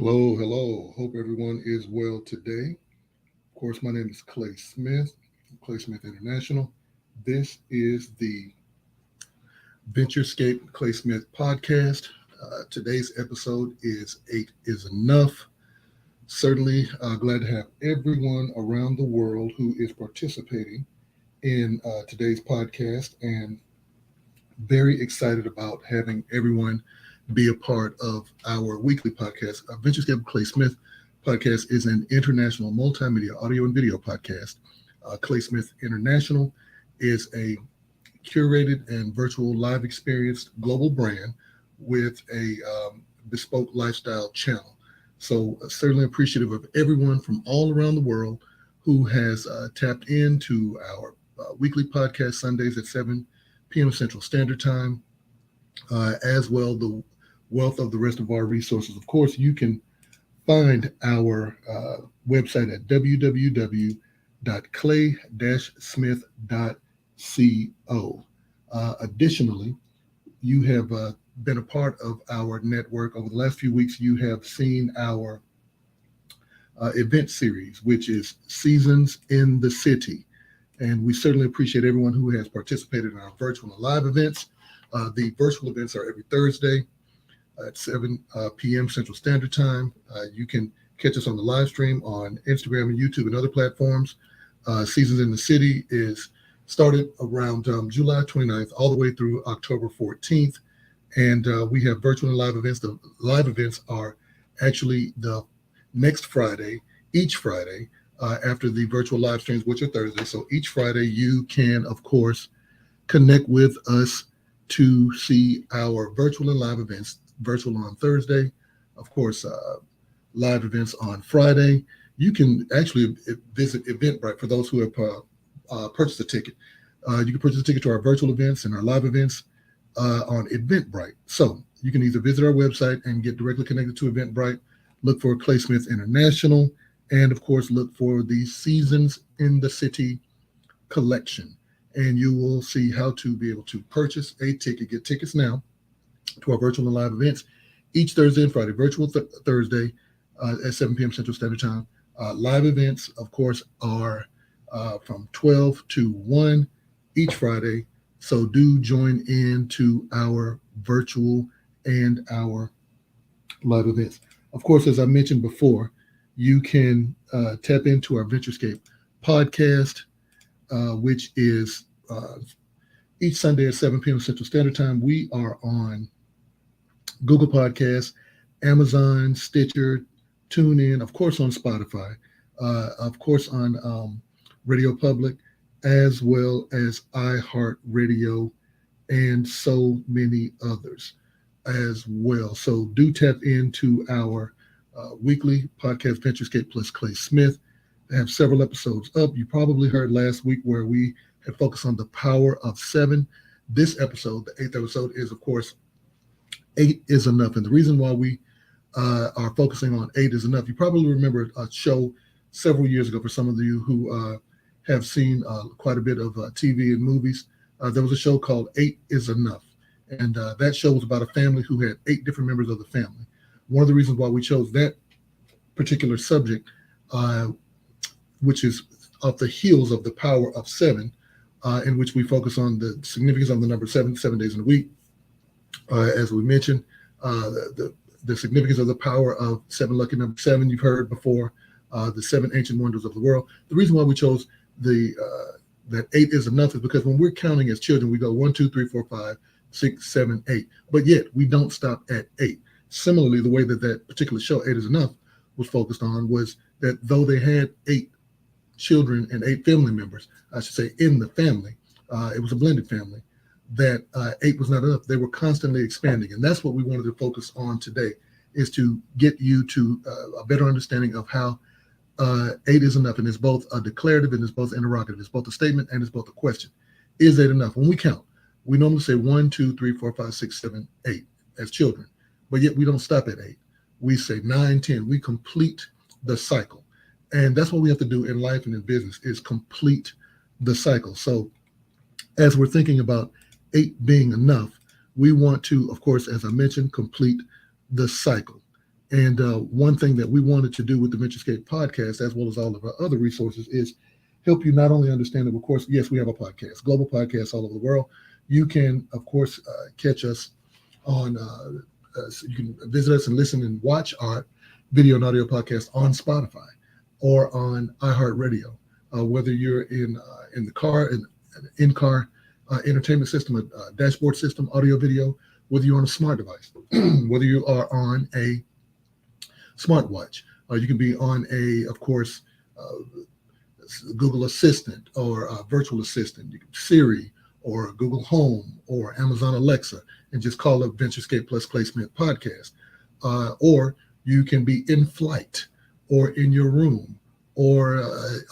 Hello, hello. Hope everyone is well today. Of course, my name is Clay Smith, Clay Smith International. This is the Venturescape Clay Smith podcast. Today's episode is Eight is Enough. Certainly glad to have everyone around the world who is participating in today's podcast and very excited about having everyone be a part of our weekly podcast. Venturescape Clay Smith podcast is an international multimedia audio and video podcast. Clay Smith International is a curated and virtual live experience global brand with a bespoke lifestyle channel. So certainly appreciative of everyone from all around the world who has tapped into our weekly podcast Sundays at 7 p.m. Central Standard Time, as well the wealth of the rest of our resources. Of course, you can find our website at www.clay-smith.co. Additionally, you have been a part of our network over the last few weeks. You have seen our event series, which is Seasons in the City. And we certainly appreciate everyone who has participated in our virtual and live events. The virtual events are every Thursday at 7 p.m. Central Standard Time. You can catch us on the live stream on Instagram and YouTube and other platforms. Seasons in the City is started around July 29th all the way through October 14th. And we have virtual and live events. The live events are actually the next Friday, each Friday, after the virtual live streams, which are Thursday. So each Friday, you can, of course, connect with us to see our virtual and live events. Virtual on Thursday, of course, live events on Friday. You can actually visit Eventbrite for those who have purchased a ticket. You can purchase a ticket to our virtual events and our live events on Eventbrite. So you can either visit our website and get directly connected to Eventbrite, look for Clay Smith International, and of course, look for the Seasons in the City collection. And you will see how to be able to purchase a ticket, get tickets now to our virtual and live events each Thursday and Friday. Virtual Thursday at 7 p.m. Central Standard Time. Live events, of course, are from 12 to 1 each Friday. So do join in to our virtual and our live events. Of course, as I mentioned before, you can tap into our Venturescape podcast, which is each Sunday at 7 p.m. Central Standard Time. We are on Google Podcasts, Amazon, Stitcher, TuneIn, of course on Spotify, of course on Radio Public, as well as iHeartRadio, and so many others as well. So do tap into our weekly podcast, Venturescape plus Clay Smith. They have several episodes up. You probably heard last week where we had focused on the power of 7. This episode, the 8th episode, is, of course, 8 is enough. And the reason why we are focusing on 8 is enough, you probably remember a show several years ago for some of you who have seen quite a bit of TV and movies. There was a show called 8 is Enough. And that show was about a family who had 8 different members of the family. One of the reasons why we chose that particular subject, which is off the heels of the power of 7, in which we focus on the significance of the number 7 days in a week. As we mentioned, the significance of the power of 7, lucky number 7, you've heard before, the 7 ancient wonders of the world. The reason why we chose that 8 is enough is because when we're counting as children, we go 1, 2, 3, 4, 5, 6, 7, 8. But yet we don't stop at 8. Similarly, the way that particular show, 8 is Enough, was focused on was that though they had 8 children and 8 family members, I should say, in the family, it was a blended family, that 8 was not enough. They were constantly expanding. And that's what we wanted to focus on today, is to get you to a better understanding of how 8 is enough. And it's both a declarative and it's both interrogative. It's both a statement and it's both a question. Is 8 enough? When we count, we normally say 1, 2, 3, 4, 5, 6, 7, 8 as children. But yet we don't stop at 8. We say 9, 10. We complete the cycle. And that's what we have to do in life and in business, is complete the cycle. So as we're thinking about 8 being enough, we want to, of course, as I mentioned, complete the cycle. And one thing that we wanted to do with the Venturescape podcast, as well as all of our other resources, is help you not only understand that, of course, yes, we have a podcast, global podcasts all over the world. You can, of course, catch us on, you can visit us and listen and watch our video and audio podcast on Spotify or on iHeartRadio. Whether you're in the car, in-car entertainment system, a dashboard system, audio, video, whether you're on a smart device, whether you are on a smartwatch, you can be on a, of course, Google Assistant or a virtual assistant, Siri or Google Home or Amazon Alexa, and just call up Venturescape Plus Placement Podcast. Or you can be in flight or in your room or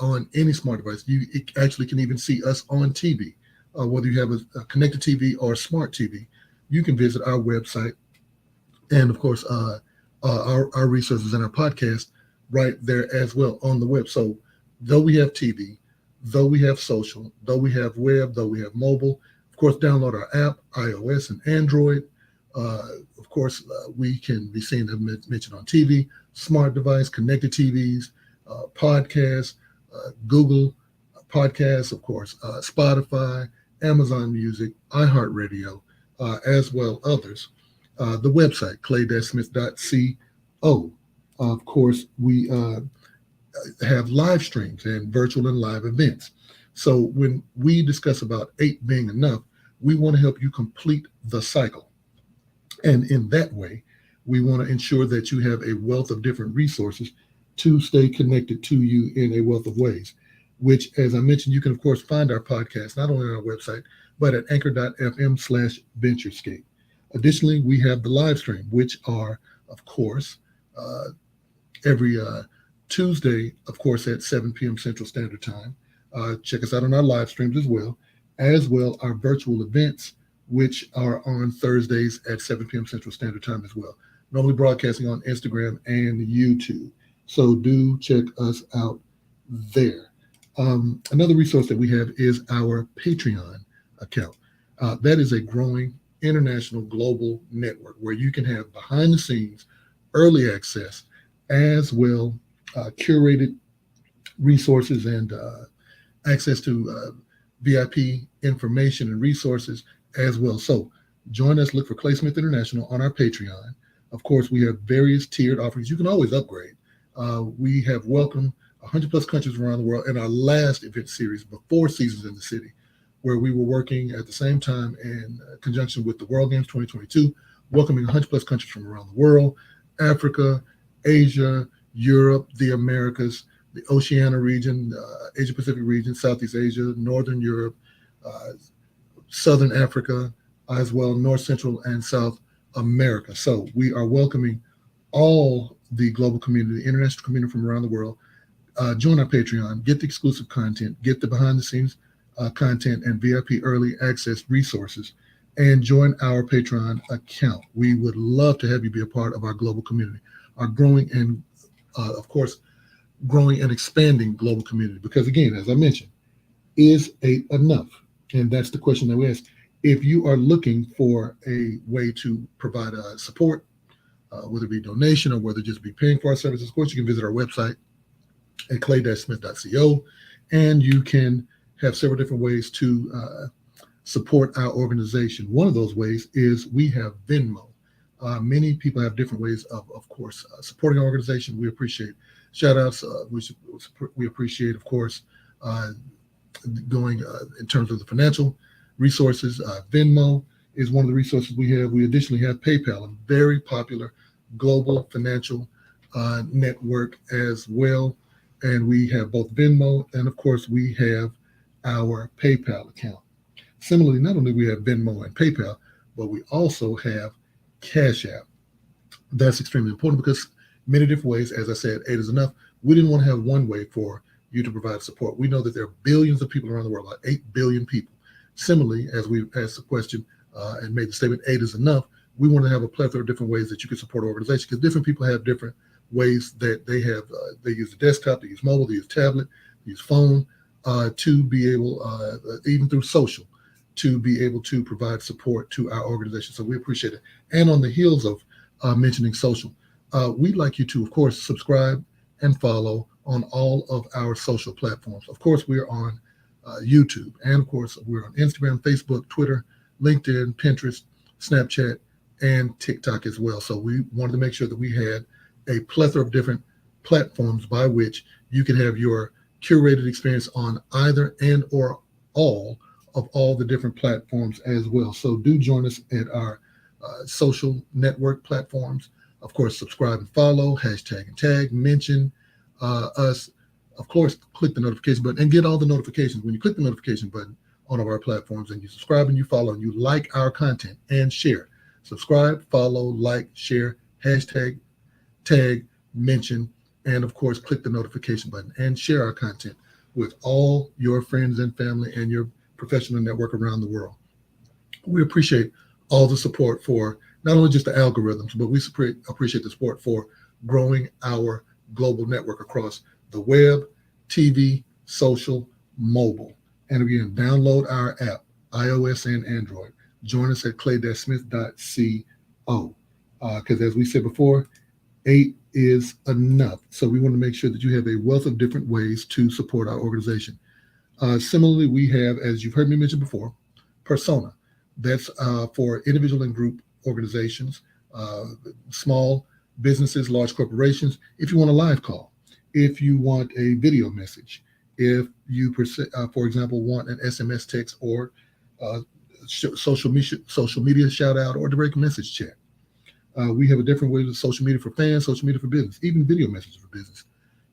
on any smart device. You actually can even see us on TV, whether you have a connected TV or smart TV. You can visit our website and, of course, our resources and our podcast right there as well on the web. So though we have TV, though we have social, though we have web, though we have mobile, of course, download our app, iOS and Android. Of course, we can be seen, as mentioned, on TV, smart device, connected TVs, podcasts, Google Podcasts, of course, Spotify, Amazon Music, iHeartRadio, as well others. The website, clay-smith.co. Of course, we have live streams and virtual and live events. So when we discuss about 8 being enough, we want to help you complete the cycle. And in that way, we want to ensure that you have a wealth of different resources to stay connected to you in a wealth of ways, which, as I mentioned, you can, of course, find our podcast, not only on our website, but at anchor.fm/Venturescape. Additionally, we have the live stream, which are, of course, every Tuesday, of course, at 7 p.m. Central Standard Time. Check us out on our live streams as well our virtual events, which are on Thursdays at 7 p.m. Central Standard Time as well. Normally broadcasting on Instagram and YouTube. So do check us out there. Another resource that we have is our Patreon account. That is a growing international global network where you can have behind the scenes early access as well curated resources and access to VIP information and resources as well. So join us, look for Clay Smith International on our Patreon. Of course, we have various tiered offerings. You can always upgrade. We have welcomed 100 plus countries around the world in our last event series before Seasons in the City, where we were working at the same time in conjunction with the World Games 2022, welcoming 100 plus countries from around the world, Africa, Asia, Europe, the Americas, the Oceania region, Asia Pacific region, Southeast Asia, Northern Europe, Southern Africa, as well North, Central, and South America. So we are welcoming all the global community, the international community from around the world. Join our Patreon, get the exclusive content, get the behind the scenes content and VIP early access resources, and join our Patreon account. We would love to have you be a part of our global community, our growing and, of course, growing and expanding global community. Because again, as I mentioned, is 8 enough? And that's the question that we ask. If you are looking for a way to provide support, whether it be donation or whether it just be paying for our services, of course, you can visit our website at clay-smith.co, and you can have several different ways to support our organization. One of those ways is we have Venmo. Many people have different ways of course, supporting our organization. We appreciate shout outs. We appreciate, of course, going in terms of the financial resources. Venmo is one of the resources we have. We additionally have PayPal, a very popular global financial network as well. And we have both Venmo and, of course, we have our PayPal account. Similarly, not only do we have Venmo and PayPal, but we also have Cash App. That's extremely important because many different ways, as I said, 8 is enough. We didn't want to have one way for you to provide support. We know that there are billions of people around the world, like 8 billion people. Similarly, as we asked the question and made the statement, 8 is enough, we want to have a plethora of different ways that you can support an organization because different people have different ways that they have. They use the desktop, they use mobile, they use tablet, they use phone to be able, even through social, to be able to provide support to our organization. So we appreciate it. And on the heels of mentioning social, we'd like you to, of course, subscribe and follow on all of our social platforms. Of course, we're on YouTube, and of course, we're on Instagram, Facebook, Twitter, LinkedIn, Pinterest, Snapchat, and TikTok as well. So we wanted to make sure that we had a plethora of different platforms by which you can have your curated experience on either and or all of all the different platforms as well. So do join us at our social network platforms. Of course, subscribe and follow, hashtag and tag, mention us. Of course, click the notification button and get all the notifications. When you click the notification button on all of our platforms and you subscribe and you follow and you like our content and share. Subscribe, follow, like, share, hashtag, tag, mention, and of course, click the notification button and share our content with all your friends and family and your professional network around the world. We appreciate all the support for not only just the algorithms, but we appreciate the support for growing our global network across the web, TV, social, mobile. And again, download our app, iOS and Android. Join us at clay-smith.co. Because as we said before, 8 is enough. So we want to make sure that you have a wealth of different ways to support our organization. Similarly, we have, as you've heard me mention before, Persona. That's for individual and group organizations, small businesses, large corporations. If you want a live call, if you want a video message, if you, for example, want an SMS text or social media shout out or direct message chat. We have a different way of social media for fans, social media for business, even video messages for business.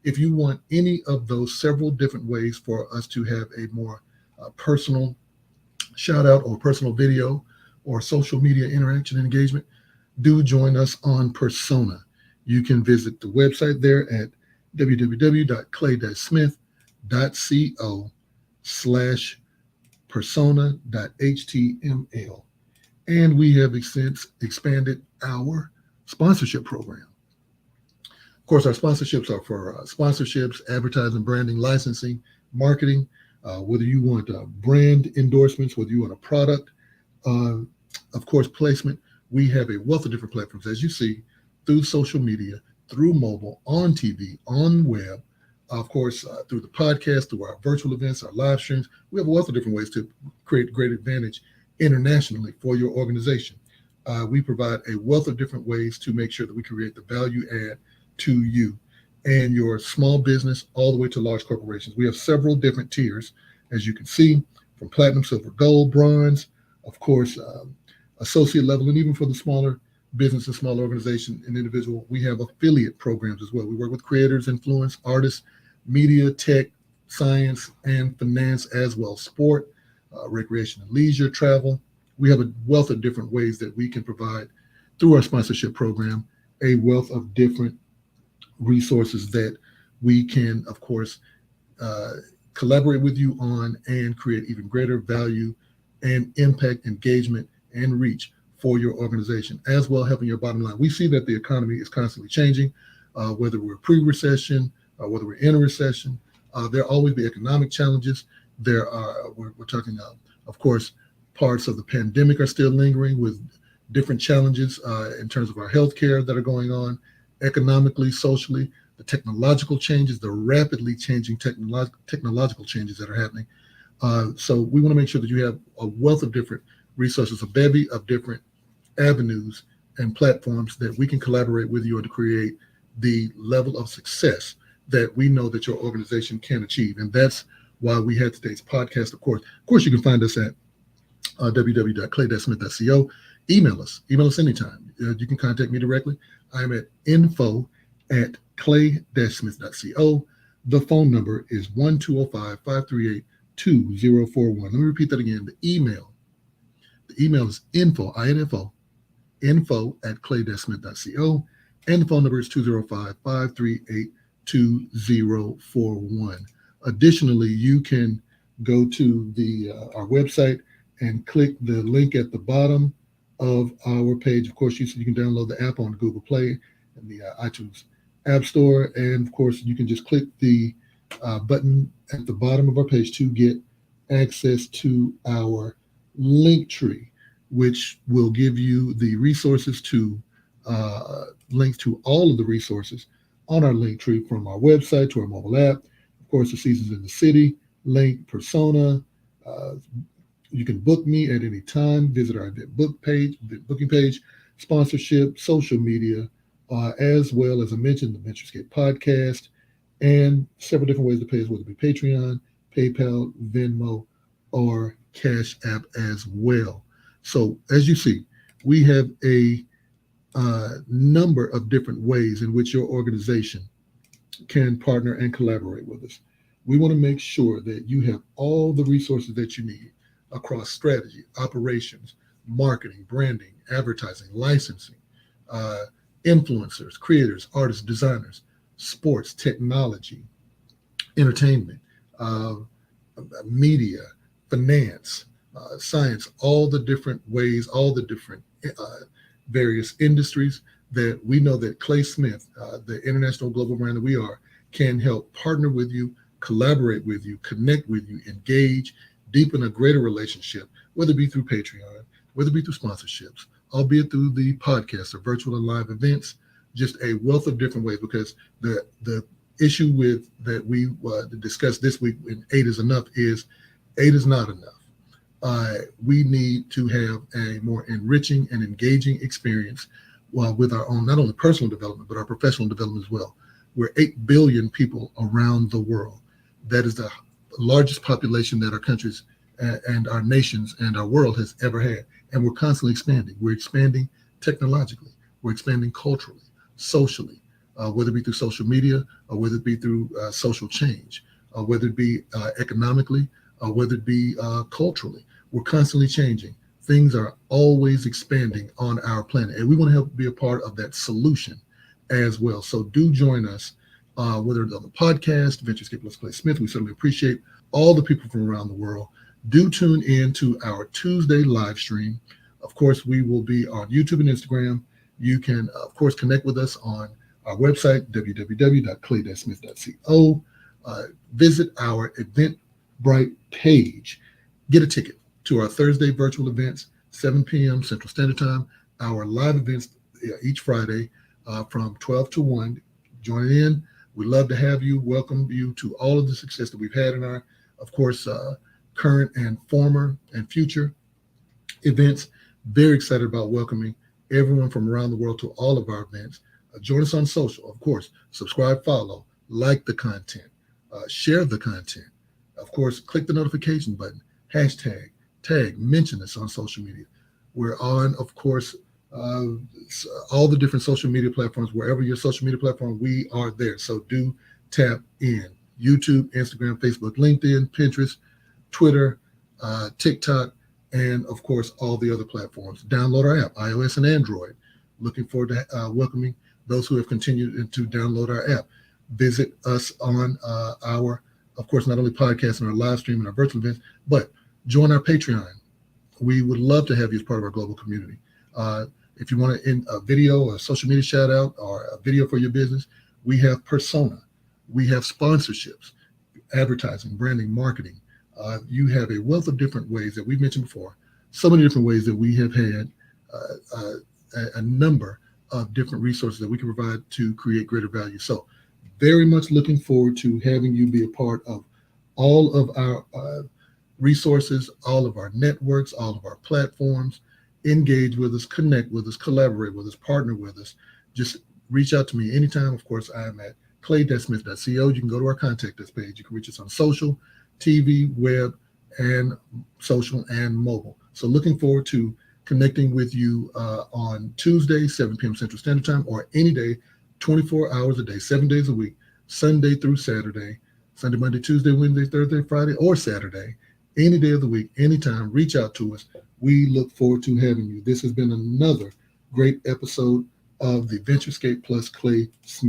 If you want any of those several different ways for us to have a more personal shout out or personal video or social media interaction and engagement, do join us on Persona. You can visit the website there at www.clay-smith.co/persona.html. And we have expanded our sponsorship program. Of course, our sponsorships are for sponsorships, advertising, branding, licensing, marketing, whether you want brand endorsements, whether you want a product, of course, placement. We have a wealth of different platforms, as you see, through social media, through mobile, on TV, on web, of course, through the podcast, through our virtual events, our live streams. We have a wealth of different ways to create great advantage internationally for your organization. We provide a wealth of different ways to make sure that we create the value add to you and your small business all the way to large corporations. We have several different tiers, as you can see, from platinum, silver, gold, bronze, of course, associate level, and even for the smaller business and small organization and individual, we have affiliate programs as well. We work with creators, influence, artists, media, tech, science, and finance as well, sport, recreation and leisure, travel. We have a wealth of different ways that we can provide through our sponsorship program, a wealth of different resources that we can, of course, collaborate with you on and create even greater value and impact, engagement, and reach for your organization, as well helping your bottom line. We see that the economy is constantly changing, whether we're pre-recession, whether we're in a recession. There'll always be economic challenges. We're talking, of course, parts of the pandemic are still lingering with different challenges in terms of our healthcare that are going on, economically, socially, the technological changes, the rapidly changing technological changes that are happening. So we want to make sure that you have a wealth of different resources, a bevy of different avenues and platforms that we can collaborate with you on to create the level of success that we know that your organization can achieve. And that's why we had today's podcast. Of course, you can find us at www.clay-smith.co. Email us anytime. You can contact me directly. I'm at info@clay-smith.co. The phone number is 1-205-538-2041. Let me repeat that again. The email is info@clay-smith.co. And the phone number is 205-538-2041. Additionally, you can go to our website and click the link at the bottom of our page. Of course, you can download the app on Google Play and the iTunes App Store. And of course, you can just click the button at the bottom of our page to get access to our link tree, which will give you the resources to links to all of the resources on our link tree, from our website to our mobile app. Of course, the Seasons in the City link, persona. Uh, you can book me at any time. Visit our event booking page, sponsorship, social media, as well as I mentioned, the Venturescape podcast, and several different ways to pay us, whether it be Patreon, PayPal, Venmo, or Cash App as well. So as you see, we have a number of different ways in which your organization can partner and collaborate with us. We want to make sure that you have all the resources that you need across strategy, operations, marketing, branding, advertising, licensing, uh, influencers, creators, artists, designers, sports, technology, entertainment, uh, media, finance, science, all the different ways, all the different various industries that we know that Clay Smith, the international global brand that we are, can help partner with you, collaborate with you, connect with you, engage, deepen a greater relationship, whether it be through Patreon, whether it be through sponsorships, albeit through the podcast or virtual and live events, just a wealth of different ways. Because the issue with that we discussed this week in 8 is enough is 8 is not enough. We need to have a more enriching and engaging experience with our own, not only personal development, but our professional development as well. We're 8 billion people around the world. That is the largest population that our countries and our nations and our world has ever had. And we're constantly expanding. We're expanding technologically. We're expanding culturally, socially, whether it be through social media or whether it be through social change, whether it be economically, whether it be culturally. We're constantly changing. Things are always expanding on our planet, and we want to help be a part of that solution as well. So do join us, whether it's on the podcast, Venturescape plus Clay Smith. We certainly appreciate all the people from around the world. Do tune in to our Tuesday live stream. Of course, we will be on YouTube and Instagram. You can, of course, connect with us on our website, www.clay-smith.co. Visit our Eventbrite page. Get a ticket to our Thursday virtual events, 7 p.m. Central Standard Time. Our live events each Friday from 12 to 1. Join in. We'd love to have you. Welcome you to all of the success that we've had in our, of course, current and former and future events. Very excited about welcoming everyone from around the world to all of our events. Join us on social, of course. Subscribe, follow, like the content, share the content. Of course, click the notification button, hashtag, tag, mention us on social media. We're on, of course, all the different social media platforms. Wherever your social media platform, we are there. So do tap in. YouTube, Instagram, Facebook, LinkedIn, Pinterest, Twitter, TikTok, and of course, all the other platforms. Download our app, iOS and Android. Looking forward to welcoming those who have continued to download our app. Visit us on our, of course, not only podcast and our live stream and our virtual events, but join our Patreon. We would love to have you as part of our global community. If you want a video or a social media shout out or a video for your business, we have persona. We have sponsorships, advertising, branding, marketing. You have a wealth of different ways that we've mentioned before, so many different ways that we have had a number of different resources that we can provide to create greater value. So very much looking forward to having you be a part of all of our resources, all of our networks, all of our platforms. Engage with us, connect with us, collaborate with us, partner with us. Just reach out to me anytime. Of course, I am at clay-smith.co. You can go to our contact us page. You can reach us on social, TV, web, and social and mobile. So looking forward to connecting with you on Tuesday, 7 p.m. Central Standard Time, or any day, 24 hours a day, 7 days a week, Sunday through Saturday, Sunday, Monday, Tuesday, Wednesday, Thursday, Friday, or Saturday, any day of the week, anytime. Reach out to us. We look forward to having you. This has been another great episode of the Venturescape plus Clay Smith